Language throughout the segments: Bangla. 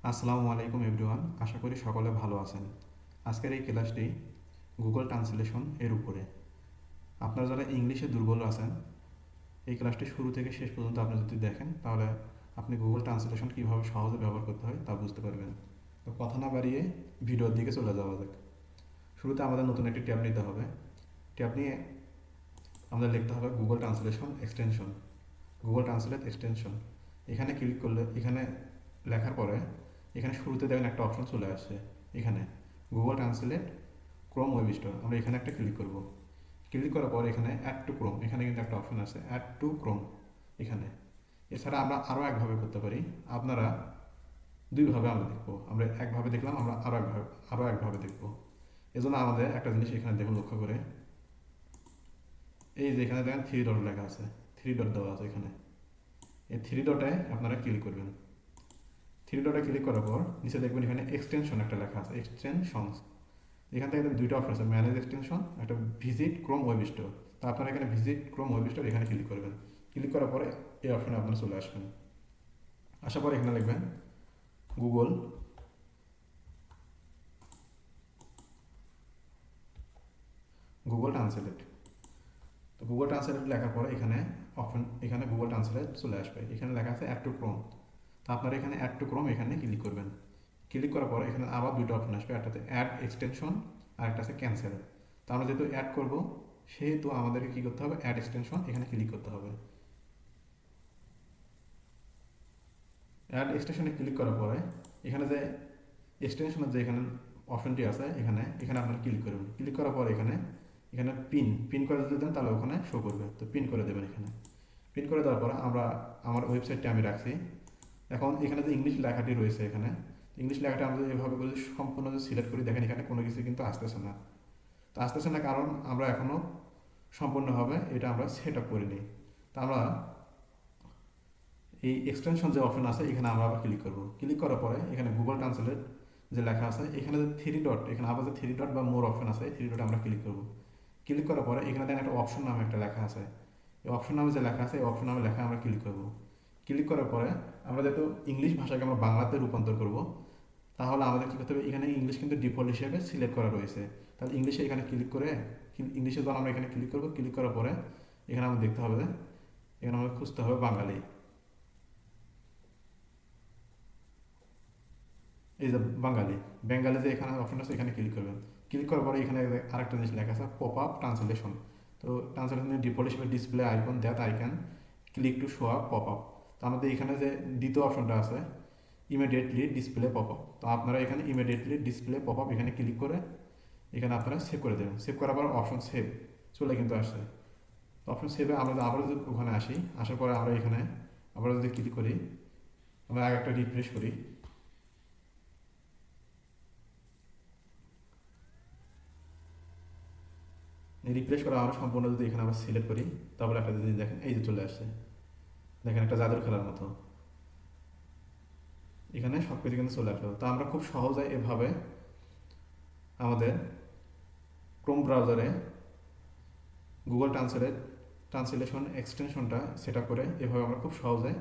আসসালামু আলাইকুম এভরিওয়ান, আশা করি সকলে ভালো আছেন। আজকের এই ক্লাসটি গুগল ট্রান্সলেশন এর উপরে। আপনারা যারা ইংলিশে দুর্বল আছেন, এই ক্লাসটি শুরু থেকে শেষ পর্যন্ত আপনি যদি দেখেন তাহলে আপনি গুগল ট্রান্সলেশন কীভাবে সহজে ব্যবহার করতে হয় তা বুঝতে পারবেন। তো কথা না বাড়িয়ে ভিডিওর দিকে চলে যাওয়া যাক। শুরুতে আমাদের নতুন একটি ট্যাব নিতে হবে। ট্যাব নিয়ে আমাদের লিখতে হবে Google translation extension, Google translate extension. এখানে ক্লিক করলে, এখানে লেখার পরে এখানে শুরুতে দেখেন একটা অপশন চলে আসছে, এখানে Google translate Chrome web store. আমরা এখানে একটা ক্লিক করব। ক্লিক করার পর এখানে অ্যাড টু ক্রোম, এখানে কিন্তু একটা অপশন আছে অ্যাড টু ক্রোম এখানে। এছাড়া আমরা আরও একভাবে করতে পারি। আপনারা দুইভাবে আমরা দেখবো, আমরা একভাবে দেখলাম, আমরা আরও একভাবে দেখবো। এজন্য আমাদের একটা জিনিস এখানে দেখুন, লক্ষ্য করে এই যে এখানে দেখেন থ্রি ডট লেখা আছে, থ্রি ডট দেওয়া আছে এখানে। এই থ্রি ডটে আপনারা ক্লিক করবেন। থ্রি ডটে ক্লিক করার পর নিচে দেখবেন এখানে এক্সটেনশন একটা লেখা আছে, এক্সটেনশনস। এখান থেকে দুইটা অপশন আছে, ম্যানেজ এক্সটেনশন, একটা ভিজিট ক্রোম ওয়েব স্টোর। তো আপনারা এখানে ভিজিট ক্রোম ওয়েব স্টোর এখানে ক্লিক করবেন। ক্লিক করার পরে এই অপশনে আপনারা চলে আসবেন। আসার পরে এখানে লিখবেন গুগল গুগল ট্রান্সলেট। তো গুগল ট্রান্সলেট লেখার পরে এখানে অপশন, এখানে গুগল ট্রান্সলেট চলে আসবে। এখানে লেখা আছে অ্যাড টু ক্রোম। তো আপনারা এখানে অ্যাড টু ক্রোম এখানে ক্লিক করবেন। ক্লিক করার পরে এখানে আবার দুটো অপশন আসবে, একটাতে অ্যাড এক্সটেনশন আর একটা আছে ক্যান্সেল। তো আমরা যেহেতু অ্যাড করব সেহেতু আমাদেরকে কী করতে হবে, অ্যাড এক্সটেনশন এখানে ক্লিক করতে হবে। অ্যাড এক্সটেনশনে ক্লিক করার পরে এখানে যে এক্সটেনশনের যে এখানে অপশনটি আছে, এখানে এখানে আপনারা ক্লিক করবেন। ক্লিক করার পরে এখানে এখানে পিন করে যদি দেন তাহলে ওখানে শো করবে। তো পিন করে দেবেন এখানে। পিন করে দেওয়ার পরে আমার ওয়েবসাইটটি আমি রাখছি। এখন এখানে যে ইংলিশ লেখাটি রয়েছে, এখানে ইংলিশ লেখাটা আমরা এভাবে করে সম্পূর্ণ যে সিলেক্ট করি, দেখেন এখানে কোনো কিছু কিন্তু আসতেছে না। তো আসতেছে না কারণ আমরা এখনও সম্পূর্ণভাবে এটা আমরা সেট আপ করিনি। তো আমরা এই এক্সটেনশন যে অপশন আছে এখানে আমরা আবার ক্লিক করব। ক্লিক করার পরে এখানে গুগল ট্রান্সলেট যে লেখা আছে, এখানে যে থ্রি ডট, এখানে আবার যে থ্রি ডট বা মোর অপশন আছে, থ্রি ডট আমরা ক্লিক করব। ক্লিক করার পরে এখানে দেখেন একটা অপশন নামে একটা লেখা আছে। এই অপশন নামে যে লেখা আছে, এই অপশন নামে লেখা আমরা ক্লিক করব। ক্লিক করার পরে আমরা যেহেতু ইংলিশ ভাষাকে আমরা বাংলাতে রূপান্তর করব, তাহলে আমাদের কী করতে হবে, এখানে ইংলিশ কিন্তু ডিফল্ট হিসেবে সিলেক্ট করা রয়েছে। তাহলে ইংলিশে এখানে ক্লিক করে, ইংলিশে যখন আমরা এখানে ক্লিক করব, ক্লিক করার পরে এখানে আমাদের দেখতে হবে, এখানে আমাদের খুঁজতে হবে বাঙালি। এই যে বাঙালি, বেঙ্গালি যে এখানে অপশন আছে এখানে ক্লিক করবেন। ক্লিক করার পরে এখানে আরেকটা জিনিস লেখা আছে পপ আপ ট্রান্সলেশন। তো ট্রান্সলেশনের ডিফল্ট হিসেবে display icon that I can click to show up pop up. তো আমাদের এখানে যে দ্বিতীয় অপশনটা আছে ইমিডিয়েটলি ডিসপ্লে পপ আপ, তো আপনারা এখানে ইমিডিয়েটলি ডিসপ্লে পপ আপ এখানে ক্লিক করে এখানে আপনারা সেভ করে দেবেন। সেভ করার পর অপশন সেভ চলে কিন্তু আসছে। তো অপশন সেভে আমরা আবারও যদি ওখানে আসি, আসার পরে আমরা এখানে আবার যদি ক্লিক করি, আমরা আগে একটা রিফ্রেশ করি। রিফ্রেশ করা আমরা সম্পূর্ণ যদি এখানে আবার সিলেক্ট করি, তারপরে একটা জিনিস দেখেন এই যে চলে আসছে, দেখেন একটা জাদুর খেলার মতো এখানে সব কিছু কিন্তু চলে আসলো। তো আমরা খুব সহজে এভাবে আমাদের ক্রোম ব্রাউজারে গুগল ট্রান্সলেশন এক্সটেনশনটা সেট আপ করে এভাবে আমরা খুব সহজে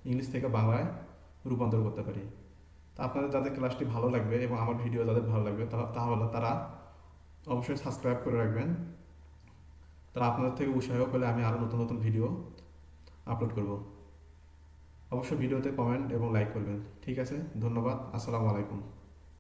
ইংলিশ থেকে বাংলায় রূপান্তর করতে পারি। তো আপনাদের যাদের ক্লাসটি ভালো লাগবে এবং আমার ভিডিও যাদের ভালো লাগবে তাহলে তারা অবশ্যই সাবস্ক্রাইব করে রাখবেন। তারা আপনাদের থেকে উৎসাহ পেলে আমি আরও নতুন নতুন ভিডিও আপলোড করব। অবশ্যই ভিডিওতে কমেন্ট এবং লাইক করবেন। ঠিক আছে, ধন্যবাদ। আসসালামু আলাইকুম।